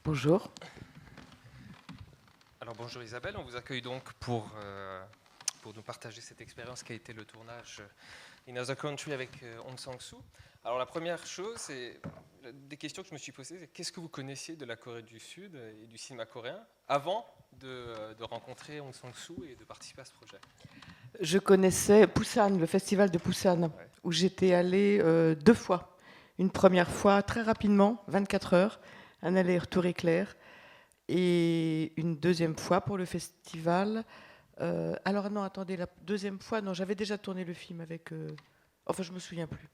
Bonjour. Alors bonjour Isabelle, on vous accueille donc pour nous partager cette expérience qui a été le tournage In Other Country avec Aung San Suu. Alors la première chose, c'est des questions que je me suis posées, c'est qu'est-ce que vous connaissiez de la Corée du Sud et du cinéma coréen avant de rencontrer Aung San Suu et de participer à ce projet? Je connaissais Busan, le festival de Busan, Ouais. où j'étais allée 2 fois. Une première fois, très rapidement, 24 heures, un aller-retour éclair. Et une deuxième fois pour le festival. Alors non, attendez, la deuxième fois, non, j'avais déjà tourné le film avec... enfin, je me souviens plus.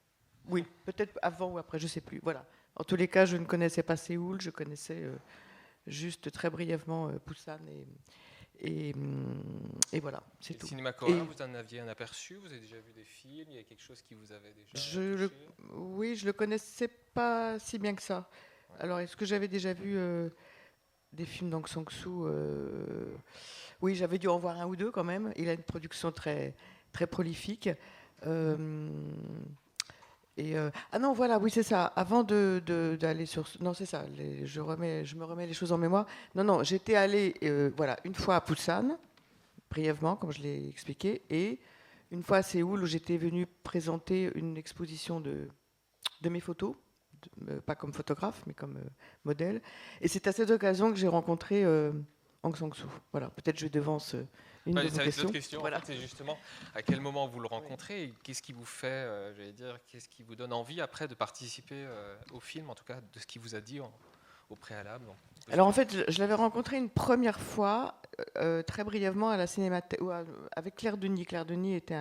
Oui, peut-être avant ou après, je sais plus. Voilà. En tous les cas, je ne connaissais pas Séoul, je connaissais juste très brièvement Busan et voilà, c'est Et le tout. cinéma coréen, Et vous en aviez un aperçu? Vous avez déjà vu des films? Il y a quelque chose qui vous avait déjà je touché? oui, je le connaissais pas si bien que ça. Ouais. Alors, est-ce que j'avais déjà vu des films d'Aung San Suu Oui, j'avais dû en voir un ou deux quand même. Il a une production très, très prolifique. Euh, ah non, voilà, oui, c'est ça. Avant d'aller sur... Non, c'est ça. Je me remets les choses en mémoire. Non, non, j'étais allée voilà, une fois à Busan, brièvement, comme je l'ai expliqué, et une fois à Séoul, où j'étais venue présenter une exposition de mes photos, pas comme photographe, mais comme modèle. Et c'est à cette occasion que j'ai rencontré Aung San Suu. Voilà, peut-être je devance une de vos Ça va être l'autre questions. question, en Voilà. fait, c'est justement à quel moment vous le Oui. rencontrez et qu'est-ce qui vous fait, j'allais dire, qu'est-ce qui vous donne envie après de participer au film, en tout cas de ce qu'il vous a dit au préalable. Donc, Alors en fait, je l'avais rencontré une première fois, très brièvement, à la cinémathèque, avec Claire Denis. Claire Denis est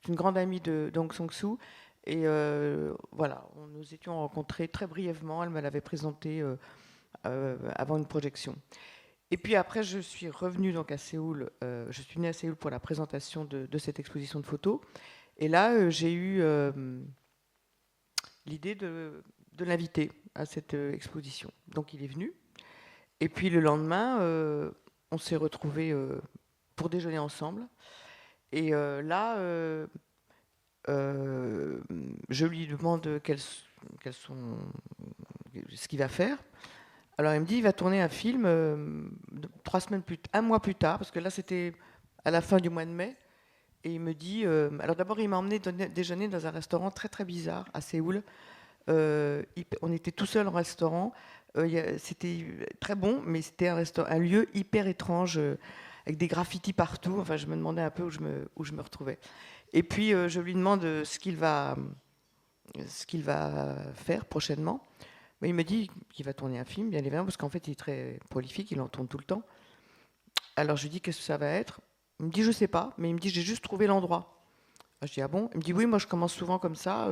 une grande amie d'Aung San Suu. Et voilà, nous étions rencontrés très brièvement. Elle me l'avait présenté avant une projection. Et puis après, je suis revenue donc à Séoul. Je suis venue à Séoul pour la présentation de cette exposition de photos. Et là, j'ai eu l'idée de l'inviter à cette exposition. Donc il est venu. Et puis le lendemain, on s'est retrouvés pour déjeuner ensemble. Et là, je lui demande quels sont ce qu'il va faire. Alors il me dit il va tourner un film 3 semaines plus, un mois plus tard, parce que là c'était à la fin du mois de mai. Et il me dit, alors d'abord il m'a emmené déjeuner dans un restaurant très très bizarre à Séoul. On était tout seul au restaurant. C'était très bon, mais c'était un lieu hyper étrange, avec des graffitis partout. Enfin, je me demandais un peu où je me retrouvais. Et puis, je lui demande ce qu'il va faire prochainement. Mais il me dit qu'il va tourner un film, bien évidemment, parce qu'en fait, il est très prolifique, il en tourne tout le temps. Alors, je lui dis, qu'est-ce que ça va être? Il me dit, je sais pas, mais il me dit, j'ai juste trouvé l'endroit. Je dis, ah bon? Il me dit, oui, moi je commence souvent comme ça.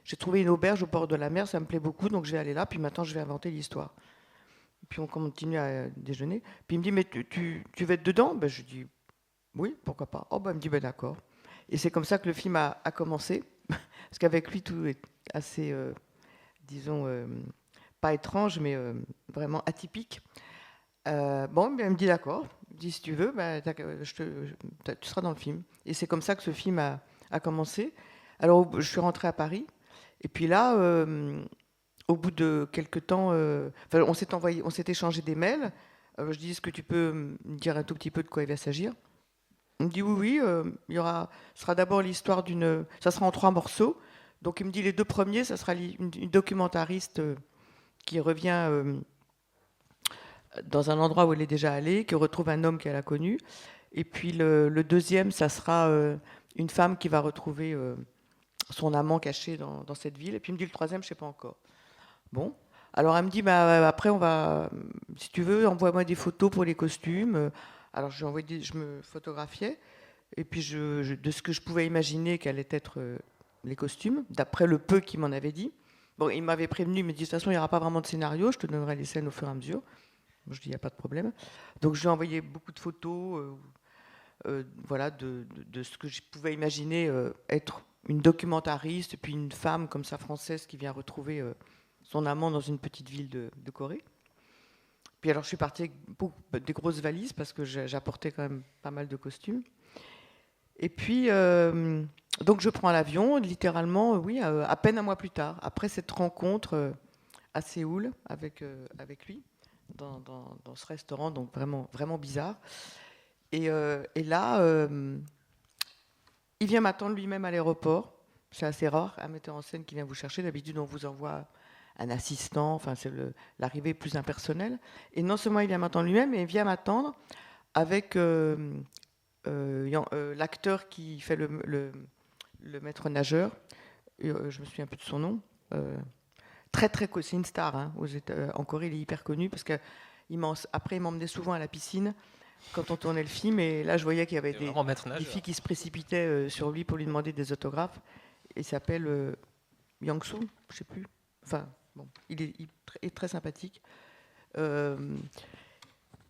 J'ai trouvé une auberge au bord de la mer, ça me plaît beaucoup, donc je vais aller là, puis maintenant je vais inventer l'histoire. Puis on continue à déjeuner. Puis il me dit, mais tu vas être dedans? Ben, je dis, oui, pourquoi pas. Oh, ben, il me dit, ben d'accord. Et c'est comme ça que le film a commencé, parce qu'avec lui, tout est assez, disons, pas étrange, mais vraiment atypique. Bon, ben, il me dit, d'accord. Il me dit, si tu veux, ben, tu seras dans le film. Et c'est comme ça que ce film a commencé. Alors, je suis rentrée à Paris. Et puis là, au bout de quelques temps, on s'est échangé des mails. Je dis, est-ce que tu peux me dire un tout petit peu de quoi il va s'agir? Il me dit, oui, oui, ce sera d'abord l'histoire ça sera en 3 morceaux. Donc, il me dit, les 2 premiers, ça sera une documentariste qui revient dans un endroit où elle est déjà allée, qui retrouve un homme qu'elle a connu. Et puis, le deuxième, ça sera une femme qui va retrouver son amant caché dans cette ville. Et puis, il me dit, le troisième, je ne sais pas encore. Bon. Alors elle me dit, bah, après si tu veux, envoie-moi des photos pour les costumes. Alors je me photographiais, et puis de ce que je pouvais imaginer qu'allaient être les costumes, d'après le peu qu'il m'en avait dit. Bon, il m'avait prévenu, il me dit, de toute façon, il n'y aura pas vraiment de scénario, je te donnerai les scènes au fur et à mesure. Je dis, il n'y a pas de problème. Donc je lui ai envoyé beaucoup de photos, voilà, de ce que je pouvais imaginer être une documentariste, et puis une femme comme ça française qui vient retrouver son amant dans une petite ville de Corée. Puis alors je suis partie avec des grosses valises parce que j'apportais quand même pas mal de costumes. Et puis donc je prends l'avion, littéralement, oui, à peine un mois plus tard, après cette rencontre à Séoul avec lui. dans ce restaurant, donc vraiment, vraiment bizarre. Et là, il vient m'attendre lui-même à l'aéroport. C'est assez rare, un metteur en scène qui vient vous chercher. D'habitude, on vous envoie un assistant, enfin, c'est l'arrivée plus impersonnelle. Et non seulement il vient m'attendre lui-même, mais il vient m'attendre avec l'acteur qui fait le maître nageur. Je me souviens un peu de son nom. C'est une star. Hein, en Corée, il est hyper connu parce que après, il m'emmenait souvent à la piscine quand on tournait le film. Et là, je voyais qu'il y avait des filles qui se précipitaient sur lui pour lui demander des autographes. Il s'appelle Yang-soo, je sais plus. Enfin, bon, il est très sympathique. Et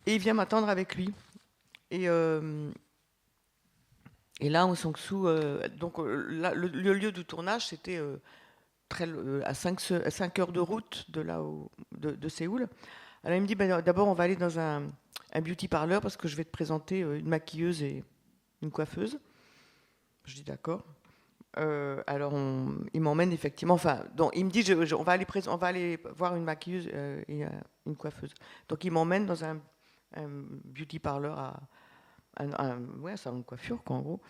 il vient m'attendre avec lui. Et là, Aung San Suu, là, le lieu du tournage, c'était à 5 heures de route de Séoul. Alors il me dit, d'abord, on va aller dans un beauty parlor parce que je vais te présenter une maquilleuse et une coiffeuse. Je dis d'accord. Alors il m'emmène effectivement. Enfin, donc il me dit, on va aller voir une maquilleuse et une coiffeuse. Donc il m'emmène dans un beauty parlor un salon de coiffure, quoi, en gros.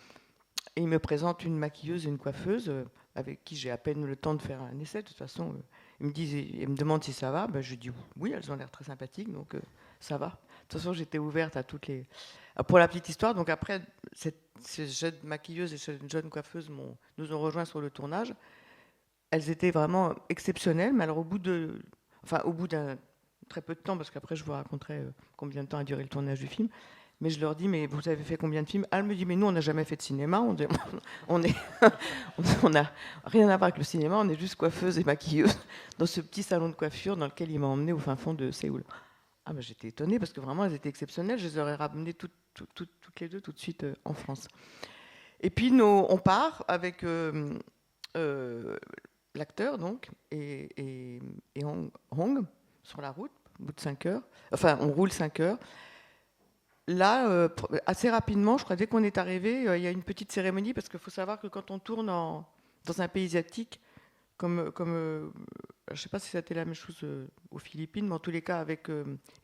Et il me présente une maquilleuse et une coiffeuse avec qui j'ai à peine le temps de faire un essai. De toute façon, il me demande si ça va. Ben, je dis oui, elles ont l'air très sympathiques, donc ça va. De toute façon, j'étais ouverte à toutes les. Pour la petite histoire, donc après, ces jeunes maquilleuses et ces jeunes coiffeuses nous ont rejoints sur le tournage. Elles étaient vraiment exceptionnelles, mais alors au bout d'un très peu de temps, parce qu'après je vous raconterai combien de temps a duré le tournage du film. Mais je leur dis, mais vous avez fait combien de films? Elle me dit, mais nous, on n'a jamais fait de cinéma. On n'a rien à voir avec le cinéma. On est juste coiffeuse et maquilleuse dans ce petit salon de coiffure dans lequel il m'a emmené au fin fond de Séoul. Ah, ben, j'étais étonnée parce que vraiment, elles étaient exceptionnelles. Je les aurais ramenées toutes les deux tout de suite en France. Et puis, on part avec l'acteur, donc, et Hong sur la route, au bout de 5 heures. Enfin, on roule 5 heures. Là, assez rapidement, je crois, dès qu'on est arrivé, il y a une petite cérémonie, parce qu'il faut savoir que quand on tourne dans un pays asiatique, comme je ne sais pas si c'était la même chose aux Philippines, mais en tous les cas, avec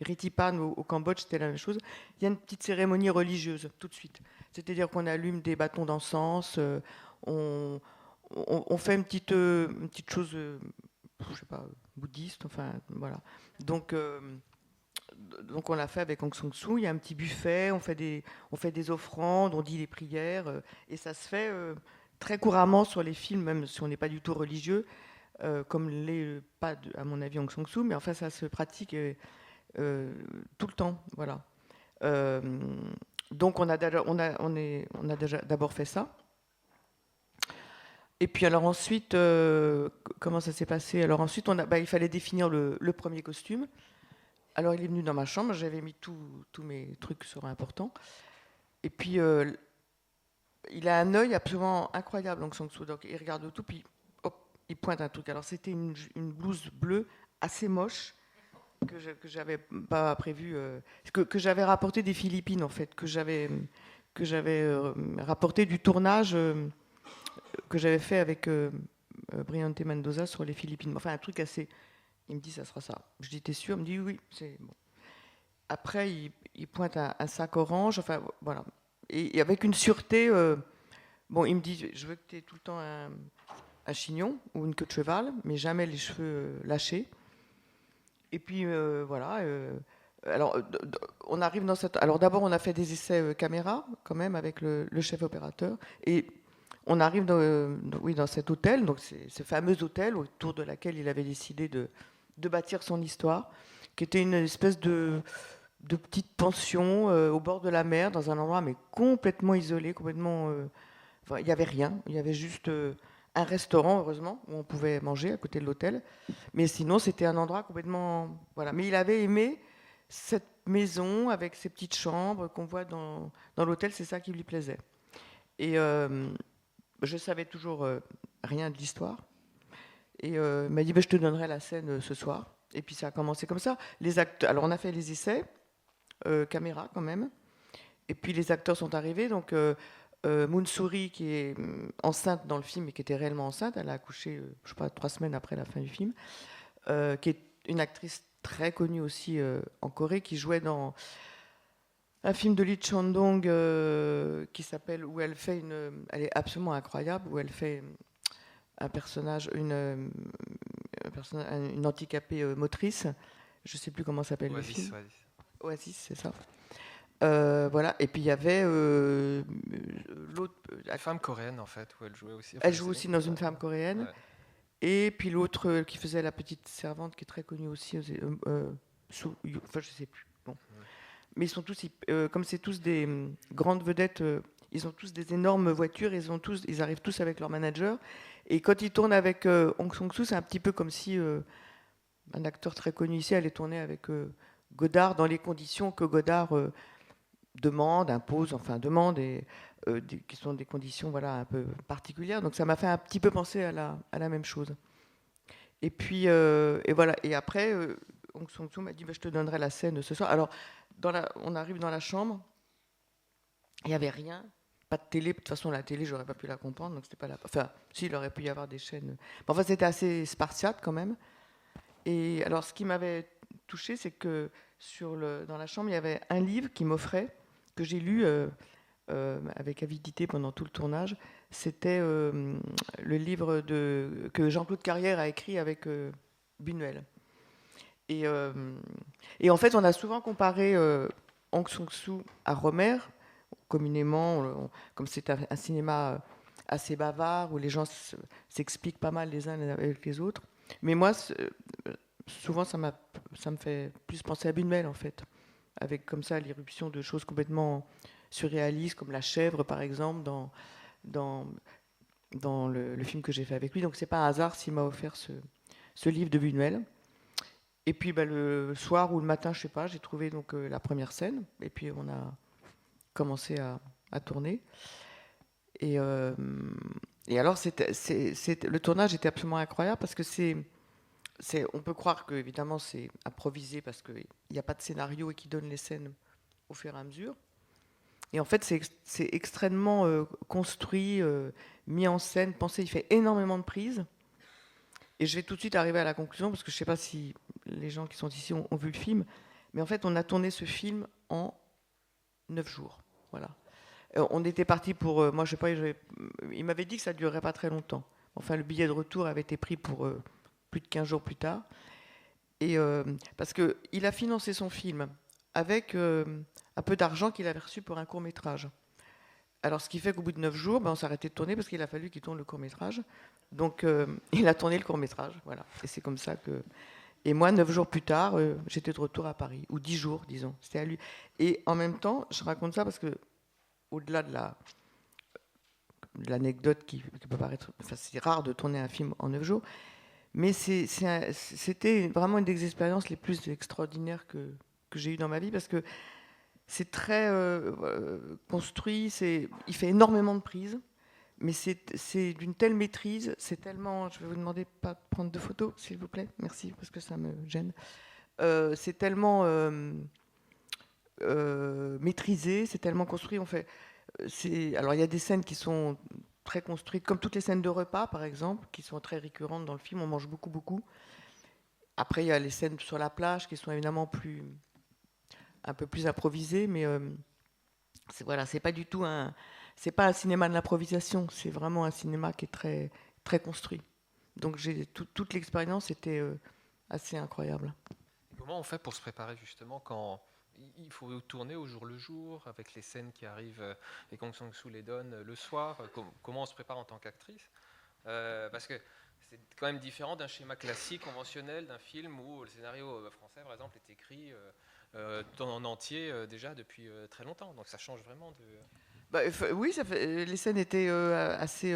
Ritipan au Cambodge, c'était la même chose, il y a une petite cérémonie religieuse, tout de suite. C'est-à-dire qu'on allume des bâtons d'encens, on fait une petite chose, je sais pas, bouddhiste, enfin, voilà. Donc on l'a fait avec Aung San Suu. Il y a un petit buffet, on fait des offrandes, on dit les prières, et ça se fait très couramment sur les films, même si on n'est pas du tout religieux, comme l'est pas, à mon avis, Aung San Suu, mais enfin ça se pratique tout le temps, voilà. Donc on a déjà d'abord fait ça. Et puis alors ensuite, comment ça s'est passé? Alors ensuite, il fallait définir le premier costume. Alors il est venu dans ma chambre, j'avais mis tous mes trucs sur important. Et puis il a un œil absolument incroyable, Aung San Suu. Donc il regarde tout, puis hop, il pointe un truc. Alors c'était une blouse bleue assez moche que j'avais pas prévu, que j'avais rapporté des Philippines en fait, que j'avais rapporté du tournage que j'avais fait avec Briante Mendoza sur les Philippines. Enfin un truc assez. Il me dit, ça sera ça. Je dis, t'es sûr? Il me dit, oui, c'est bon. Après, il pointe un sac orange, enfin, voilà. Et avec une sûreté, bon, il me dit, je veux que tu aies tout le temps un chignon ou une queue de cheval, mais jamais les cheveux lâchés. Et puis, voilà. Alors, on arrive dans cette. Alors, d'abord, on a fait des essais caméra, quand même, avec le chef opérateur. Et on arrive dans cet hôtel, donc ce fameux hôtel autour de laquelle il avait décidé de bâtir son histoire, qui était une espèce de petite pension au bord de la mer, dans un endroit mais complètement isolé, complètement. Enfin, il n'y avait rien, il y avait juste un restaurant, heureusement, où on pouvait manger à côté de l'hôtel. Mais sinon, c'était un endroit complètement. Voilà. Mais il avait aimé cette maison avec ses petites chambres qu'on voit dans l'hôtel, c'est ça qui lui plaisait. Et je savais toujours rien de l'histoire. Et il m'a dit, je te donnerai la scène ce soir. Et puis ça a commencé comme ça. Les acteurs, alors on a fait les essais, caméra quand même. Et puis les acteurs sont arrivés. Donc Moonsuri, qui est enceinte dans le film et qui était réellement enceinte, elle a accouché, je sais pas, 3 semaines après la fin du film, qui est une actrice très connue aussi en Corée, qui jouait dans un film de Lee Chandong qui s'appelle, où elle fait elle est absolument incroyable, où elle fait un personnage, une handicapée motrice. Je ne sais plus comment s'appelle le film. Oasis. Oasis, c'est ça. Voilà. Et puis il y avait l'autre. Une femme coréenne, en fait, où elle jouait aussi. Elle joue aussi dans Une femme coréenne. Ouais. Et puis l'autre qui faisait la petite servante, qui est très connue aussi. Enfin, je sais plus. Bon. Mais ils sont tous, comme c'est tous des grandes vedettes, ils ont tous des énormes voitures. Ils arrivent tous avec leur manager. Et quand ils tournent avec Hong Sang-soo, c'est un petit peu comme si un acteur très connu ici allait tourner avec Godard dans les conditions que Godard demande, et qui sont des conditions voilà, un peu particulières. Donc ça m'a fait un petit peu penser à la même chose. Et puis, et voilà. Et après, Hong Sang-soo m'a dit, je te donnerai la scène ce soir. Alors, on arrive dans la chambre, il n'y avait rien, pas de télé. De toute façon, la télé, j'aurais pas pu la comprendre, donc c'était pas là. Enfin, si, il aurait pu y avoir des chaînes. Mais enfin, c'était assez spartiate quand même. Et alors, ce qui m'avait touché, c'est que dans la chambre, il y avait un livre qui m'offrait, que j'ai lu avec avidité pendant tout le tournage. C'était le livre que Jean-Claude Carrière a écrit avec Buñuel. Et en fait, on a souvent comparé Hong Sang-soo à Rohmer, communément, comme c'est un cinéma assez bavard, où les gens s'expliquent pas mal les uns avec les autres. Mais moi, souvent, ça me fait plus penser à Buñuel, en fait, avec comme ça l'irruption de choses complètement surréalistes, comme La Chèvre, par exemple, dans le film que j'ai fait avec lui. Donc, c'est pas un hasard s'il m'a offert ce livre de Buñuel. Et puis, le soir ou le matin, je sais pas, j'ai trouvé donc la première scène, et puis on a commencé à tourner. Et alors, le tournage était absolument incroyable parce que on peut croire que évidemment c'est improvisé parce qu'il n'y a pas de scénario et qui donne les scènes au fur et à mesure. Et en fait, c'est extrêmement construit, mis en scène, pensé. Il fait énormément de prises. Et je vais tout de suite arriver à la conclusion parce que je ne sais pas si les gens qui sont ici ont vu le film, mais en fait, on a tourné ce film en 9 jours. Voilà. On était parti pour, moi, je sais pas, il m'avait dit que ça ne durerait pas très longtemps. Enfin, le billet de retour avait été pris pour plus de 15 jours plus tard. Et parce qu'il a financé son film avec un peu d'argent qu'il avait reçu pour un court-métrage. Alors, ce qui fait qu'au bout de 9 jours, on s'est arrêté de tourner parce qu'il a fallu qu'il tourne le court-métrage. Donc, il a tourné le court-métrage, voilà. Et c'est comme ça que... Et moi, 9 jours plus tard, j'étais de retour à Paris. Ou 10 jours, disons. C'était à lui. Et en même temps, je raconte ça parce que, au-delà de l'anecdote qui peut paraître... Enfin, c'est rare de tourner un film en 9 jours. Mais c'était vraiment une des expériences les plus extraordinaires que j'ai eues dans ma vie parce que c'est très construit, il fait énormément de prises, mais c'est d'une telle maîtrise, c'est tellement... Je vais vous demander pas de prendre de photos, s'il vous plaît, merci, parce que ça me gêne. C'est tellement maîtrisé, c'est tellement construit. Alors il y a des scènes qui sont très construites, comme toutes les scènes de repas, par exemple, qui sont très récurrentes dans le film, on mange beaucoup, beaucoup. Après, il y a les scènes sur la plage qui sont évidemment un peu plus improvisées, mais voilà, c'est pas du tout c'est pas un cinéma de l'improvisation, c'est vraiment un cinéma qui est très, très construit. Donc toute l'expérience était assez incroyable. Comment on fait pour se préparer justement quand il faut tourner au jour le jour, avec les scènes qui arrivent et Hong Sang-soo les donne le soir? Comment on se prépare en tant qu'actrice? Parce que c'est quand même différent d'un schéma classique, conventionnel, d'un film où le scénario français, par exemple, est écrit en entier déjà depuis très longtemps. Donc ça change vraiment de... Oui, les scènes étaient assez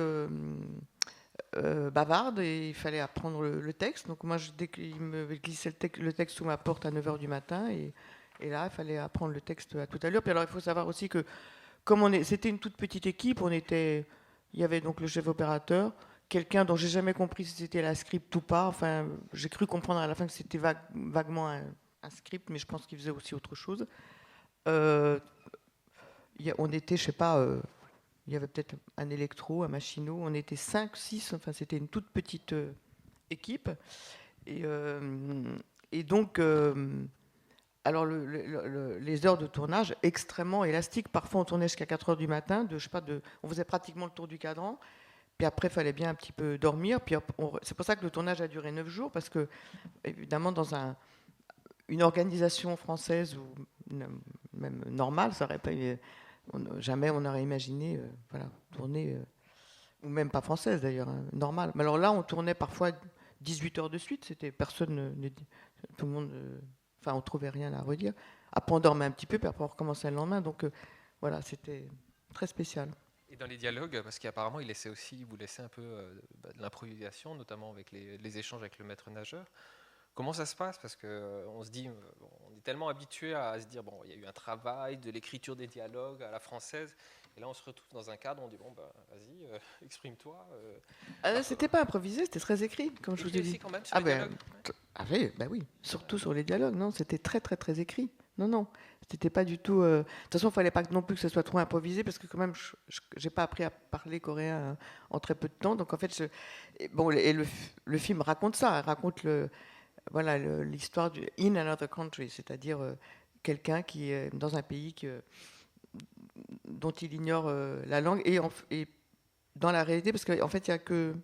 bavardes et il fallait apprendre le texte. Donc moi, dès qu'il me glissait le texte sous ma porte à 9 h du matin, et là, il fallait apprendre le texte à toute allure. Puis alors, il faut savoir aussi que, comme c'était une toute petite équipe, il y avait donc le chef opérateur, quelqu'un dont j'ai jamais compris si c'était la script ou pas. Enfin, j'ai cru comprendre à la fin que c'était vaguement un script, mais je pense qu'il faisait aussi autre chose. On était, je sais pas, il y avait peut-être un électro, un machino, on était 5, 6, enfin c'était une toute petite équipe. Et Et donc, alors les heures de tournage extrêmement élastiques. Parfois, on tournait jusqu'à 4 heures du matin. Je sais pas, on faisait pratiquement le tour du cadran. Puis après, il fallait bien un petit peu dormir. Puis c'est pour ça que le tournage a duré 9 jours, parce que, évidemment, dans une organisation française ou même normale, ça aurait pas jamais on aurait imaginé voilà, tourner, ou même pas française d'ailleurs, hein, normale. Mais alors là, on tournait parfois 18 heures de suite. C'était personne, tout le monde, enfin, on trouvait rien à redire. Après, on dormait un petit peu, puis après, on recommençait le lendemain. Donc voilà, c'était très spécial. Et dans les dialogues, parce qu'apparemment vous laissait un peu de l'improvisation, notamment avec les échanges avec le maître nageur. Comment ça se passe? Parce qu'on se dit, on est tellement habitué à se dire, bon, il y a eu un travail de l'écriture des dialogues à la française, et là on se retrouve dans un cadre, on dit, bon, bah, vas-y, exprime-toi. C'était pas improvisé, c'était très écrit, comme je vous ai Écrit aussi dit. quand même sur Ah les ben, dialogues. oui, bah oui, surtout sur les dialogues, non, c'était très très très écrit. Non, non, c'était pas du tout. De toute façon, il fallait pas non plus que ce soit trop improvisé, parce que quand même, j'ai pas appris à parler coréen en très peu de temps. Donc en fait, bon, et le film raconte ça, raconte voilà, l'histoire du in another country, c'est-à-dire quelqu'un qui est dans un pays dont il ignore la langue, et dans la réalité, parce qu'en fait, il y a que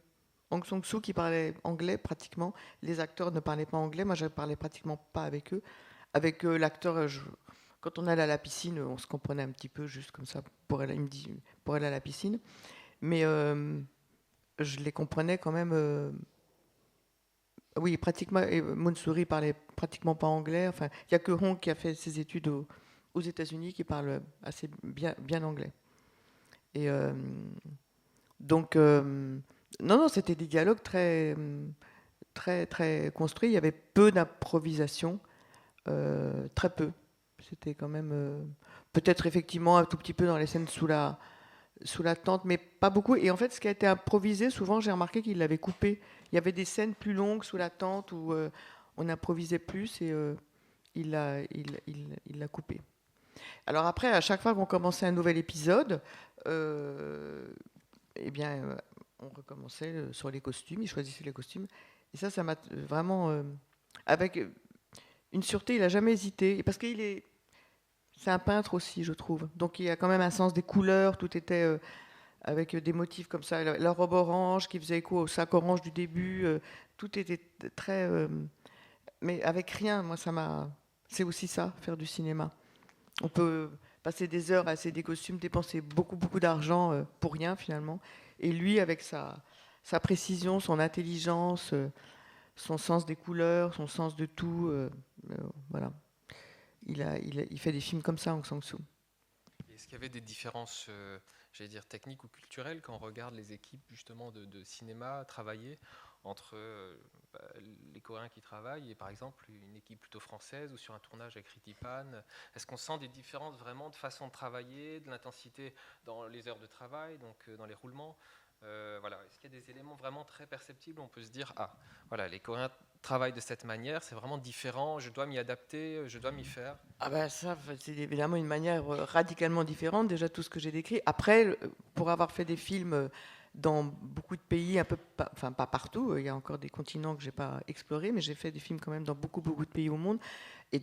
Hong Sang-soo qui parlait anglais pratiquement. Les acteurs ne parlaient pas anglais. Moi, je parlais pratiquement pas avec eux. Avec l'acteur, quand on allait à la piscine, on se comprenait un petit peu, juste comme ça, il me dit, pour aller à la piscine. Mais je les comprenais quand même. Oui, pratiquement. Et Mansouri parlait pratiquement pas anglais. Enfin, il y a que Hong qui a fait ses études aux États-Unis qui parle assez bien anglais. Et donc, non, non, c'était des dialogues très, très construits. Il y avait peu d'improvisation, très peu. C'était quand même peut-être effectivement un tout petit peu dans les scènes sous la tente, mais pas beaucoup. Et en fait, ce qui a été improvisé, souvent, j'ai remarqué qu'il l'avait coupé. Il y avait des scènes plus longues sous la tente où on improvisait plus, et il l'a coupé. Alors après, à chaque fois qu'on commençait un nouvel épisode, euh, eh bien, on recommençait sur les costumes, il choisissait les costumes. Et ça m'a vraiment... avec une sûreté, il n'a jamais hésité. Et parce c'est un peintre aussi, je trouve. Donc il y a quand même un sens des couleurs, tout était avec des motifs comme ça. La robe orange qui faisait écho au sac orange du début, tout était très... mais avec rien, moi, ça m'a... C'est aussi ça, faire du cinéma. On peut passer des heures à essayer des costumes, dépenser beaucoup, beaucoup d'argent pour rien finalement. Et lui, avec sa précision, son intelligence, son sens des couleurs, son sens de tout, voilà. Il fait des films comme ça, Aung San Suu. Est-ce qu'il y avait des différences, j'allais dire, techniques ou culturelles quand on regarde les équipes justement de cinéma travailler entre bah, les Coréens qui travaillent et par exemple une équipe plutôt française ou sur un tournage avec Ritipan? Est-ce qu'on sent des différences vraiment de façon de travailler, de l'intensité dans les heures de travail, donc dans les roulements? Voilà. Est-ce qu'il y a des éléments vraiment très perceptibles où on peut se dire, ah, voilà, les Coréens travaillent de cette manière, c'est vraiment différent, je dois m'y adapter, je dois m'y faire? Ah ben ça, c'est évidemment une manière radicalement différente, déjà tout ce que j'ai décrit. Après, pour avoir fait des films dans beaucoup de pays, un peu, enfin pas partout, il y a encore des continents que j'ai pas explorés, mais j'ai fait des films quand même dans beaucoup, beaucoup de pays au monde, et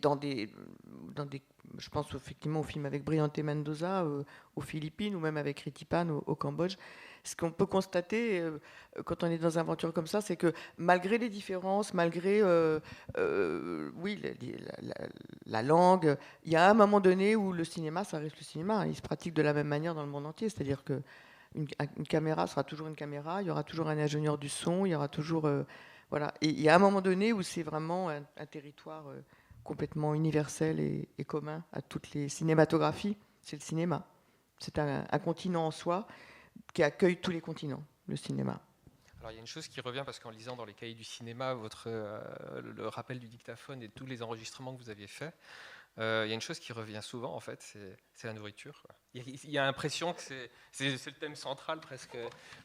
je pense effectivement au film avec Briante Mendoza, aux Philippines, ou même avec Ritipan au Cambodge. Ce qu'on peut constater quand on est dans une aventure comme ça, c'est que malgré les différences, malgré oui, la langue, il y a un moment donné où le cinéma, ça reste le cinéma. Il se pratique de la même manière dans le monde entier. C'est-à-dire que une caméra sera toujours une caméra, il y aura toujours un ingénieur du son, il y aura toujours... voilà. Et il y a un moment donné où c'est vraiment un territoire complètement universel et commun à toutes les cinématographies. C'est le cinéma. C'est un continent en soi qui accueille tous les continents, le cinéma. Alors il y a une chose qui revient parce qu'en lisant dans les cahiers du cinéma le rappel du dictaphone et tous les enregistrements que vous aviez faits, il y a une chose qui revient souvent en fait, c'est la nourriture. Il y a l'impression que c'est le thème central presque.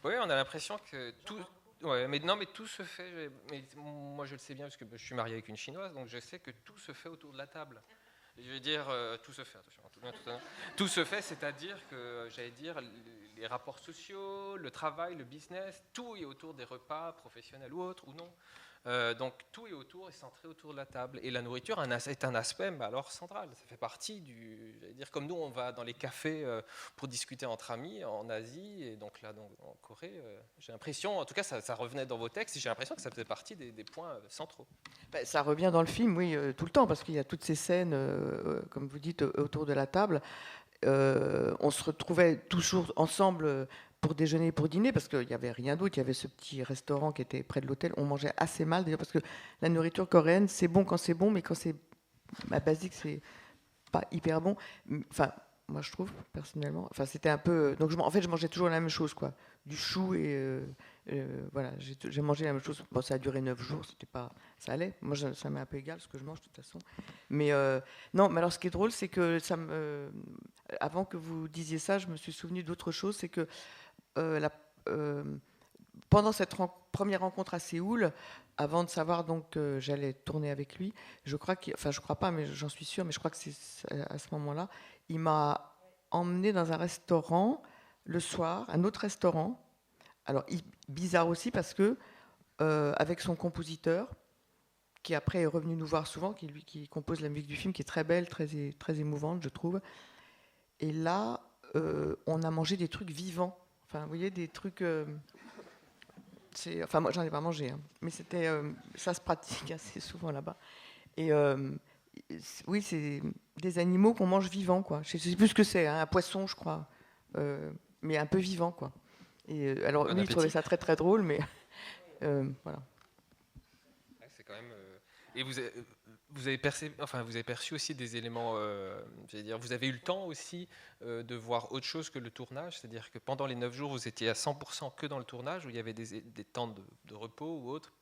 Oui, on a l'impression que tout... Ouais, mais non, mais tout se fait. Moi, je le sais bien parce que je suis marié avec une chinoise, donc je sais que tout se fait autour de la table. Je veux dire, tout se fait, attention, tout se fait, c'est-à-dire que, j'allais dire, les rapports sociaux, le travail, le business, tout est autour des repas, professionnels ou autres, ou non. Donc tout est autour, est centré autour de la table. Et la nourriture est un aspect alors central. Ça fait partie j'allais dire, comme nous on va dans les cafés pour discuter entre amis en Asie, et donc là en Corée, j'ai l'impression, en tout cas ça revenait dans vos textes, et j'ai l'impression que ça faisait partie des points centraux. Ben, ça revient dans le film, oui, tout le temps, parce qu'il y a toutes ces scènes, comme vous dites, autour de la table. On se retrouvait toujours ensemble pour déjeuner et pour dîner, parce qu'il n'y avait rien d'autre. Il y avait ce petit restaurant qui était près de l'hôtel. On mangeait assez mal, d'ailleurs, parce que la nourriture coréenne, c'est bon quand c'est bon, mais quand c'est basique, c'est pas hyper bon. Enfin, moi, je trouve, personnellement. Enfin, c'était un peu. Donc, en fait, je mangeais toujours la même chose, quoi. Du chou et. Voilà, j'ai mangé la même chose. Bon, ça a duré 9 jours, c'était pas. Ça allait. Moi, ça m'est un peu égal ce que je mange, de toute façon. Mais non, mais alors, ce qui est drôle, c'est que avant que vous disiez ça, je me suis souvenu d'autre chose. C'est que la, euh, pendant cette première rencontre à Séoul, avant de savoir donc que j'allais tourner avec lui, je crois enfin je crois pas, mais j'en suis sûre, mais je crois que c'est à ce moment-là, il m'a emmené dans un restaurant le soir, un autre restaurant. Alors bizarre aussi parce que avec son compositeur, qui après est revenu nous voir souvent, qui compose la musique du film, qui est très belle, très émouvante, je trouve. Et là, on a mangé des trucs vivants. Enfin, vous voyez, des trucs. Enfin, moi, j'en ai pas mangé, hein, mais ça se pratique assez souvent là-bas. Et oui, c'est des animaux qu'on mange vivants, quoi. Je sais plus ce que c'est, hein, un poisson, je crois, mais un peu vivant, quoi. Et alors, Bon lui, il trouvait appétit. ça très très drôle, mais voilà. Ouais, c'est quand même. Et vous avez perçu aussi des éléments. J'allais dire, vous avez eu le temps aussi de voir autre chose que le tournage, c'est-à-dire que pendant les 9 jours, vous étiez à 100% que dans le tournage, où il y avait des temps de repos ou autre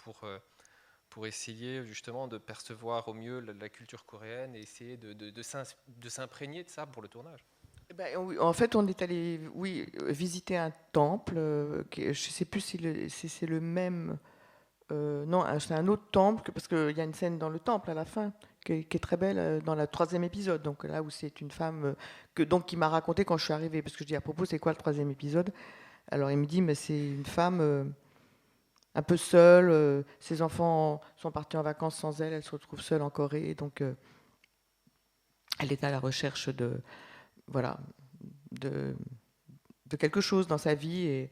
pour essayer justement de percevoir au mieux la culture coréenne et essayer de s'imprégner de ça pour le tournage. Eh ben, oui, en fait, on est allé, oui, visiter un temple. Je ne sais plus si c'est le même. Non, c'est un autre temple, parce qu'il y a une scène dans le temple à la fin qui est très belle dans le troisième épisode. Donc là où c'est une femme qui m'a raconté quand je suis arrivée, parce que je dis à propos, c'est quoi le troisième épisode? Alors il me dit, mais c'est une femme un peu seule. Ses enfants sont partis en vacances sans elle. Elle se retrouve seule en Corée, donc elle est à la recherche de voilà de, de quelque chose dans sa vie et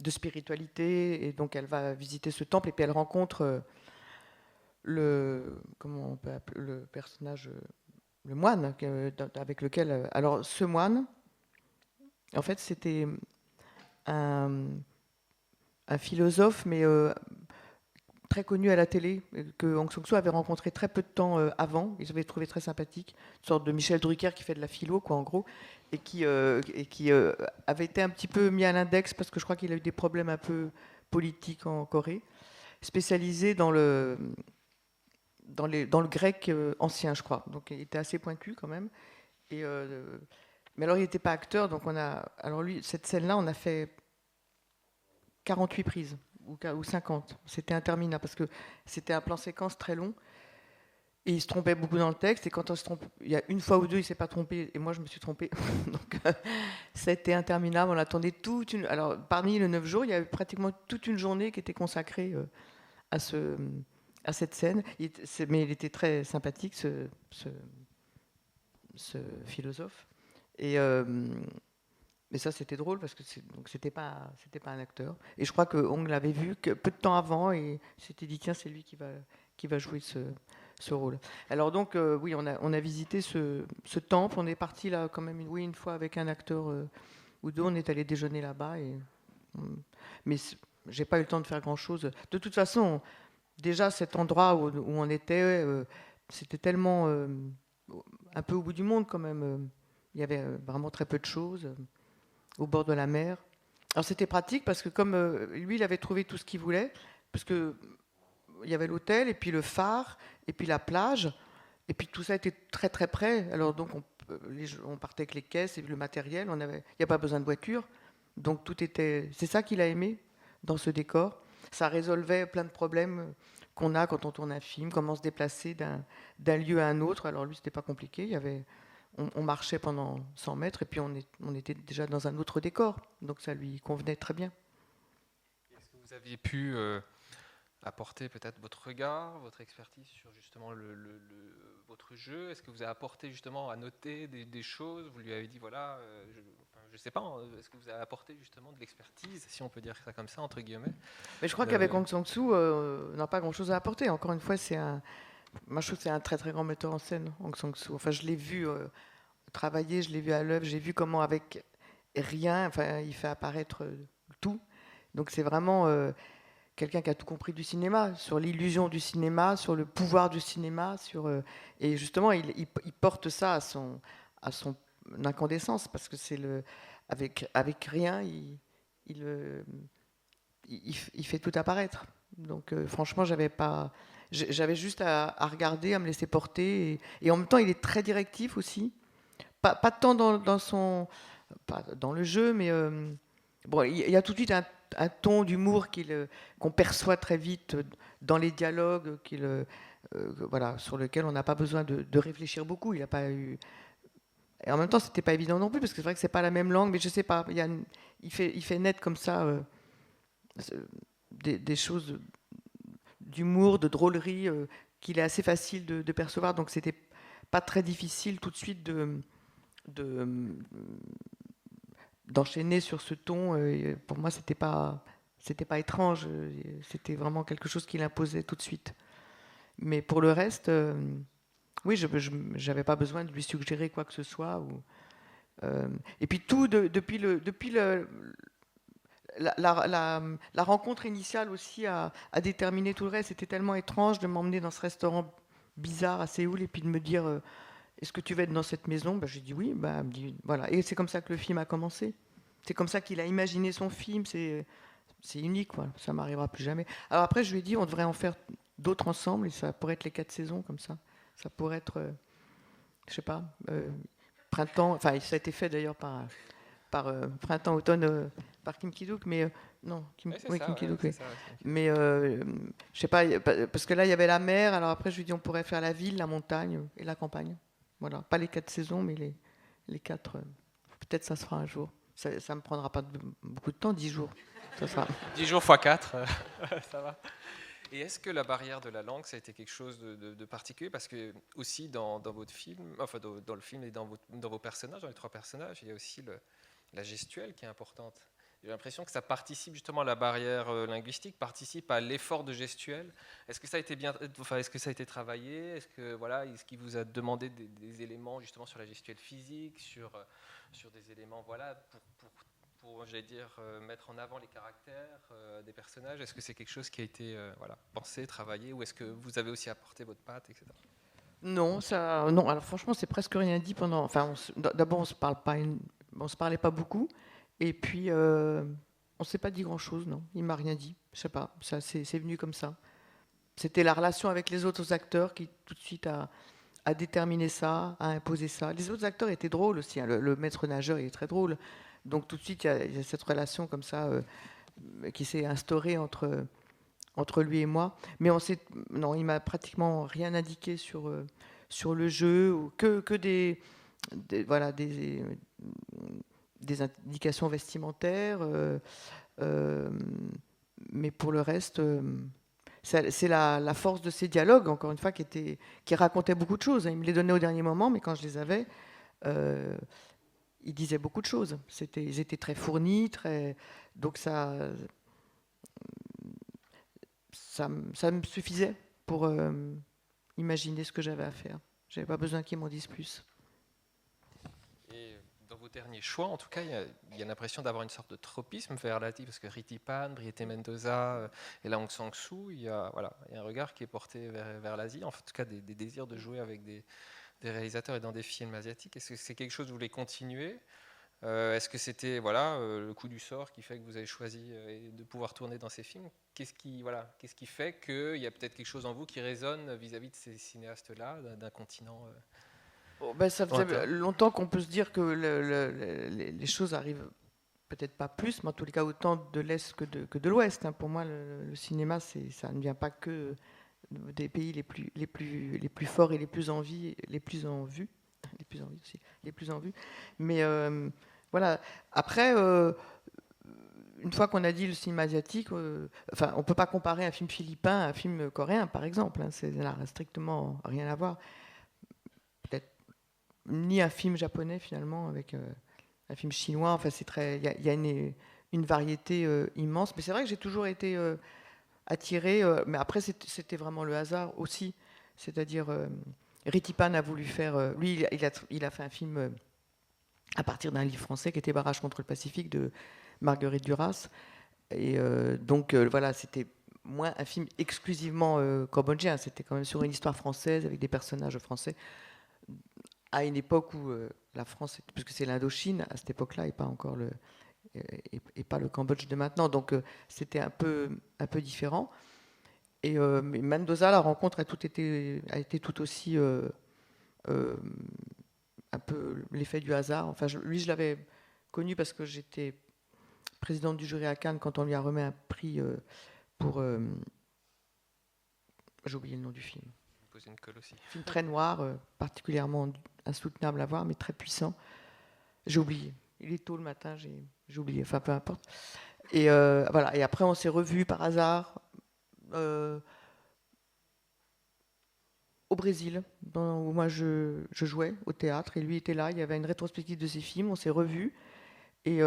de spiritualité. Et donc elle va visiter ce temple et puis elle rencontre comment on peut appeler le personnage, le moine avec lequel. Alors ce moine, en fait, c'était un, un philosophe, mais très connu à la télé, que Aung San Suu avait rencontré très peu de temps avant. Ils avaient trouvé très sympathique, une sorte de Michel Drucker qui fait de la philo, quoi, en gros, et qui avait été un petit peu mis à l'index parce que je crois qu'il a eu des problèmes un peu politiques en Corée, spécialisé dans le grec ancien, je crois. Donc il était assez pointu quand même. Et, mais alors il n'était pas acteur, donc alors lui, cette scène-là, on a fait 48 prises ou 50. C'était interminable parce que c'était un plan séquence très long et il se trompait beaucoup dans le texte. Et quand on se trompe, il y a une fois ou deux, il s'est pas trompé et moi je me suis trompée. Donc c'était interminable. On attendait toute une. Alors parmi les 9 jours, il y avait pratiquement toute une journée qui était consacrée à cette scène. Mais il était très sympathique, ce philosophe. Et mais ça, c'était drôle parce que c'était pas un acteur. Et je crois que Hong l'avait vu que peu de temps avant et s'était dit tiens, c'est lui qui va jouer ce rôle. Alors donc oui, on a visité ce temple. On est parti là quand même une fois avec un acteur ou deux. On est allé déjeuner là-bas mais j'ai pas eu le temps de faire grand chose. De toute façon, déjà cet endroit où on était, c'était tellement un peu au bout du monde quand même. Il y avait vraiment très peu de choses au bord de la mer. Alors c'était pratique parce que comme lui, il avait trouvé tout ce qu'il voulait, parce que il y avait l'hôtel et puis le phare et puis la plage et puis tout ça était très très près. Alors donc on partait avec les caisses et le matériel. Il n'y a pas besoin de voiture, donc tout était. C'est ça qu'il a aimé dans ce décor. Ça résolvait plein de problèmes qu'on a quand on tourne un film, comment se déplacer d'un lieu à un autre. Alors lui, c'était pas compliqué. On marchait pendant 100 mètres et puis on était déjà dans un autre décor. Donc ça lui convenait très bien. Est-ce que vous aviez pu apporté peut-être votre regard, votre expertise sur justement votre jeu? Est-ce que vous avez apporté justement à noter des choses? Vous lui avez dit, voilà, je sais pas, hein, est-ce que vous avez apporté justement de l'expertise, si on peut dire ça comme ça, entre guillemets? Mais je crois qu'avec Hong Sang-soo, on n'a pas grand-chose à apporter. Encore une fois, moi, je trouve que c'est un très très grand metteur en scène, Hong Sang-soo. Enfin, je l'ai vu travailler, je l'ai vu à l'œuvre, j'ai vu comment avec rien, enfin, il fait apparaître tout. Donc c'est vraiment quelqu'un qui a tout compris du cinéma, sur l'illusion du cinéma, sur le pouvoir du cinéma, et justement, il porte ça à son incandescence, parce que avec rien, il, il fait tout apparaître. Donc franchement, j'avais juste à regarder, à me laisser porter, et en même temps, il est très directif aussi. Pas tant pas dans le jeu, mais bon, il y a tout de suite un ton d'humour qu'on perçoit très vite dans les dialogues, voilà, sur lequel on n'a pas besoin de réfléchir beaucoup. Il a pas eu. Et en même temps, c'était pas évident non plus, parce que c'est vrai que c'est pas la même langue, mais je sais pas. Il fait naître comme ça des choses d'humour, de drôlerie, qu'il est assez facile de percevoir. Donc c'était pas très difficile tout de suite de d'enchaîner sur ce ton. Pour moi, c'était pas étrange. C'était vraiment quelque chose qu'il imposait tout de suite. Mais pour le reste, oui, je n'avais pas besoin de lui suggérer quoi que ce soit. Et puis tout depuis la rencontre initiale aussi a déterminé tout le reste. C'était tellement étrange de m'emmener dans ce restaurant bizarre à Séoul et puis de me dire est-ce que tu vas être dans cette maison? J'ai dit oui. Elle me dit, voilà. Et c'est comme ça que le film a commencé. C'est comme ça qu'il a imaginé son film. C'est unique. Voilà. Ça m'arrivera plus jamais. Alors après, je lui ai dit on devrait en faire d'autres ensemble et ça pourrait être les 4 saisons comme ça. Ça pourrait être, je sais pas, printemps. Enfin, ça a été fait d'ailleurs par printemps-automne par Kim Ki-duk, mais non, Kim Ki-duk, oui. Mais je sais pas, parce que là il y avait la mer, alors après je lui dis on pourrait faire la ville, la montagne et la campagne. Voilà, pas les 4 saisons, mais les 4. Peut-être ça se fera un jour. Ça me prendra pas beaucoup de temps, 10 jours. Ça sera. 10 jours x 4, ça va. Et est-ce que la barrière de la langue, ça a été quelque chose de particulier? Parce que aussi dans votre film, enfin dans le film et dans vos personnages, dans les 3 personnages, il y a aussi la gestuelle qui est importante. J'ai l'impression que ça participe justement à la barrière linguistique, participe à l'effort de gestuelle. Est-ce que ça a été est-ce que ça a été travaillé? Est-ce qu'il vous a demandé des éléments justement sur la gestuelle physique, sur des éléments pour j'allais dire, mettre en avant les caractères des personnages? Est-ce que c'est quelque chose qui a été pensé, travaillé, ou est-ce que vous avez aussi apporté votre patte, etc.? Non, non. Alors franchement, c'est presque rien dit pendant. Enfin, d'abord, on se parlait pas beaucoup, et puis on s'est pas dit grand-chose. Non, il m'a rien dit. Je sais pas. Ça, c'est venu comme ça. C'était la relation avec les autres acteurs qui tout de suite a déterminé ça, a imposé ça. Les autres acteurs étaient drôles aussi. Hein. Le maître nageur, il est très drôle. Donc tout de suite, il y a cette relation comme ça qui s'est instaurée entre lui et moi. Mais non, il m'a pratiquement rien indiqué sur le jeu, ou que voilà, des indications vestimentaires. Mais pour le reste, c'est la force de ces dialogues, encore une fois, qui racontaient beaucoup de choses. Il me les donnait au dernier moment, mais quand je les avais, ils disaient beaucoup de choses. Ils étaient très fournis, donc ça me suffisait pour imaginer ce que j'avais à faire. Je n'avais pas besoin qu'ils m'en disent plus. Et dans vos derniers choix, en tout cas, il y a l'impression d'avoir une sorte de tropisme vers l'Asie, parce que Ritipan, Brigitte Mendoza et là Aung San Suu, il y a un regard qui est porté vers l'Asie, en tout cas des désirs de jouer avec des réalisateurs et dans des films asiatiques. Est-ce que c'est quelque chose que vous voulez continuer? Est-ce que c'était le coup du sort qui fait que vous avez choisi de pouvoir tourner dans ces films? Qu'est-ce qui fait qu'il y a peut-être quelque chose en vous qui résonne vis-à-vis de ces cinéastes-là, d'un continent Ça faisait longtemps qu'on peut se dire que les choses arrivent peut-être pas plus, mais en tous les cas autant de l'Est que de l'Ouest. Hein. Pour moi, le cinéma, ça ne vient pas que des pays les plus forts et les plus en vue, aussi, les plus en vue. Mais voilà. Après, une fois qu'on a dit le cinéma asiatique, enfin, on ne peut pas comparer un film philippin à un film coréen, par exemple. Hein, ça n'a strictement rien à voir. Peut-être ni un film japonais, finalement, avec un film chinois. Enfin, il y a une variété immense. Mais c'est vrai que j'ai toujours été attirée. Mais après, c'était vraiment le hasard aussi. C'est-à-dire, Ritipan a voulu faire... lui, il a fait un film à partir d'un livre français qui était Barrage contre le Pacifique de Marguerite Duras. Et donc, voilà, c'était moins un film exclusivement cambodgien. C'était quand même sur une histoire française avec des personnages français à une époque où la France, puisque c'est l'Indochine à cette époque-là, et pas encore et pas le Cambodge de maintenant. Donc, c'était un peu différent. Et Mendoza, la rencontre a été tout aussi euh, un peu l'effet du hasard. Enfin, lui, je l'avais connu parce que j'étais présidente du jury à Cannes quand on lui a remis un prix pour... j'ai oublié le nom du film. Poser une colle aussi. Film très noir, particulièrement insoutenable à voir, mais très puissant. J'ai oublié. Il est tôt le matin, j'ai oublié. Enfin, peu importe. Et voilà. Et après, on s'est revus par hasard au Brésil, où moi je jouais au théâtre, et lui était là. Il y avait une rétrospective de ses films. On s'est revus. Et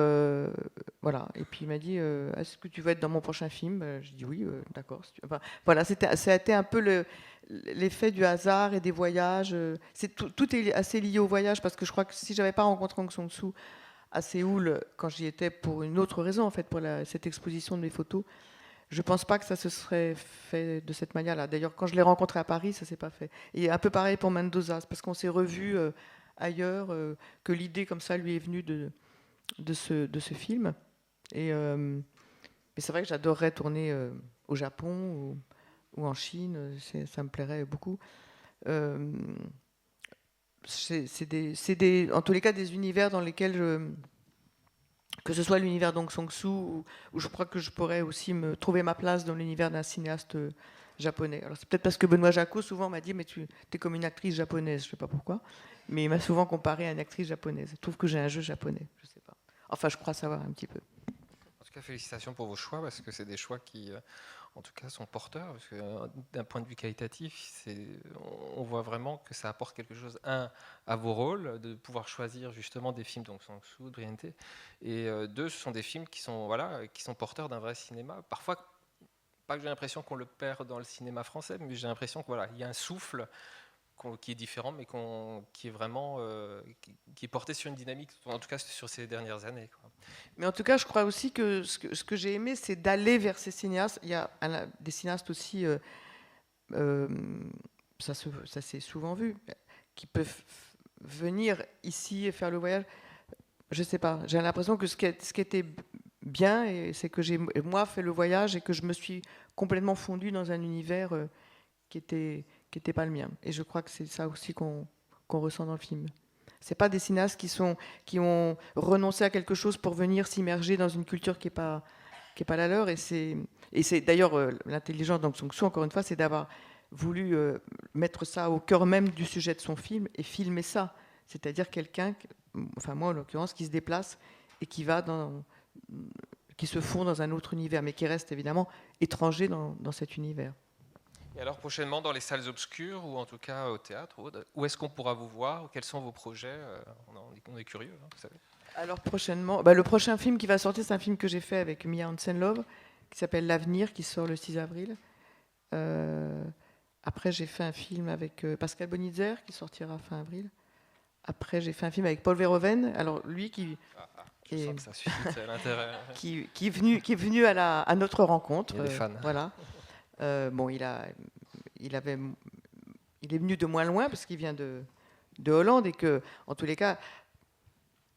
voilà. Et puis il m'a dit est-ce que tu veux être dans mon prochain film? J'ai dit oui, d'accord. Enfin, voilà, ça a été un peu l'effet du hasard et des voyages. Tout est assez lié au voyage, parce que je crois que si j'avais pas rencontré Aung San Suu à Séoul quand j'y étais pour une autre raison, en fait, pour cette exposition de mes photos, je pense pas que ça se serait fait de cette manière-là. D'ailleurs, quand je l'ai rencontré à Paris, ça s'est pas fait. Et un peu pareil pour Mendoza, parce qu'on s'est revus ailleurs, que l'idée comme ça lui est venue de ce film. Et c'est vrai que j'adorerais tourner au Japon ou en Chine, ça me plairait beaucoup. Euh, en tous les cas, des univers dans lesquels que ce soit l'univers d'Aung San Suu, où je crois que je pourrais aussi me trouver ma place dans l'univers d'un cinéaste japonais. Alors c'est peut-être parce que Benoît Jacot souvent m'a dit mais tu es comme une actrice japonaise, je sais pas pourquoi, mais il m'a souvent comparé à une actrice japonaise. Je trouve que j'ai un jeu japonais, je sais pas. Enfin, je crois savoir un petit peu. En tout cas, félicitations pour vos choix, parce que c'est des choix qui, en tout cas, sont porteurs. Parce que d'un point de vue qualitatif, on voit vraiment que ça apporte quelque chose, à vos rôles, de pouvoir choisir justement des films d'Aung San Suu, de Briente, et deux, ce sont des films qui sont, voilà, qui sont porteurs d'un vrai cinéma. Parfois, pas que j'ai l'impression qu'on le perd dans le cinéma français, mais j'ai l'impression qu'il y a un souffle qui est différent, mais qui est vraiment qui est porté sur une dynamique, en tout cas sur ces dernières années, quoi. Mais en tout cas, je crois aussi que ce que j'ai aimé, c'est d'aller vers ces cinéastes. Il y a des cinéastes aussi, euh, ça s'est souvent vu, qui peuvent venir ici et faire le voyage. Je sais pas. J'ai l'impression que ce qui était bien, c'est que j'ai moi fait le voyage et que je me suis complètement fondue dans un univers qui était pas le mien. Et je crois que c'est ça aussi qu'on ressent dans le film. C'est pas des cinéastes qui ont renoncé à quelque chose pour venir s'immerger dans une culture qui est pas la leur. Et c'est d'ailleurs l'intelligence d'Aung San Suu, encore une fois, c'est d'avoir voulu mettre ça au cœur même du sujet de son film et filmer ça. C'est-à-dire quelqu'un, enfin moi en l'occurrence, qui se déplace et qui se fond dans un autre univers, mais qui reste évidemment étranger dans cet univers. Et alors prochainement dans les salles obscures, ou en tout cas au théâtre, où est-ce qu'on pourra vous voir? Quels sont vos projets? On est curieux, hein, vous savez. Alors prochainement, bah, le prochain film qui va sortir, c'est un film que j'ai fait avec Mia Hansen-Love, qui s'appelle L'Avenir, qui sort le 6 avril. Après, j'ai fait un film avec Pascal Bonitzer, qui sortira fin avril. Après, j'ai fait un film avec Paul Verhoeven. Alors lui, Je sens que ça suscite l'intérêt. qui est venu à notre rencontre. Il y a des fans. Voilà. Bon, il est venu de moins loin parce qu'il vient de Hollande et que, en tous les cas,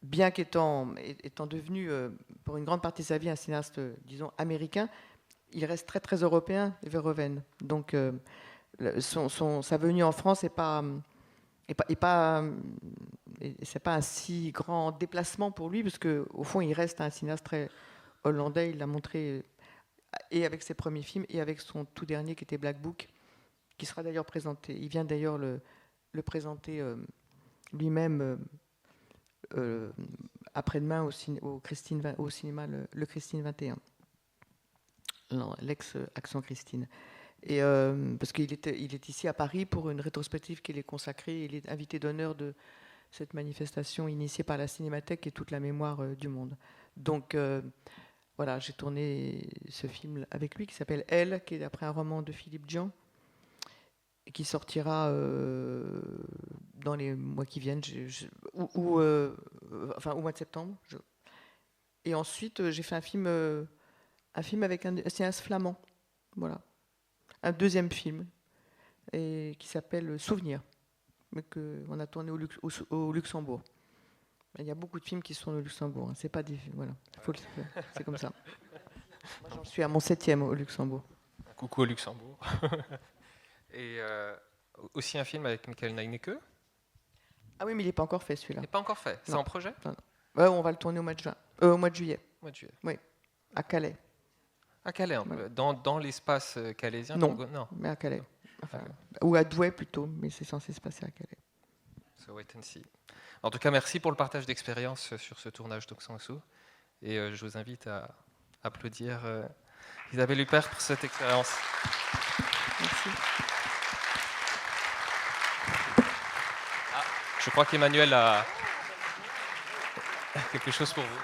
bien qu'étant devenu pour une grande partie de sa vie un cinéaste, disons, américain, il reste très très européen, Verhoeven. Donc sa venue en France n'est pas c'est pas un si grand déplacement pour lui, parce qu'au fond, il reste un cinéaste très hollandais. Il l'a montré et avec ses premiers films et avec son tout dernier qui était Black Book, qui sera d'ailleurs présenté. Il vient d'ailleurs le présenter lui-même après-demain au cinéma le Christine 21. Non, l'ex-Action Christine. Et, parce qu'il est ici à Paris pour une rétrospective qui est consacrée. Il est invité d'honneur de cette manifestation initiée par la Cinémathèque et toute la mémoire du monde. Donc voilà, j'ai tourné ce film avec lui qui s'appelle Elle, qui est d'après un roman de Philippe Dian et qui sortira dans les mois qui viennent, enfin au mois de septembre. Et ensuite, j'ai fait un film avec un cinéaste flamand, voilà, un deuxième film et qui s'appelle Souvenir, mais qu'on a tourné au Luxembourg. Il y a beaucoup de films qui sont au Luxembourg. Hein. C'est pas voilà, c'est comme ça. Moi, j'en suis à mon 7e au Luxembourg. Coucou au Luxembourg. Et aussi un film avec Michael Neineke. Ah oui, mais il n'est pas encore fait celui-là. Il n'est pas encore fait. C'est en projet. On va le tourner au mois de juin, au mois de juillet. Oui, à Calais. À Calais, ouais. Dans l'espace calaisien. Non, mais à Calais. Enfin, ou à Douai plutôt, mais c'est censé se passer à Calais. So wait and see. En tout cas, merci pour le partage d'expérience sur ce tournage d'Aung San Suu. Et je vous invite à applaudir Isabelle Huppert pour cette expérience. Merci. Je crois qu'Emmanuel a quelque chose pour vous.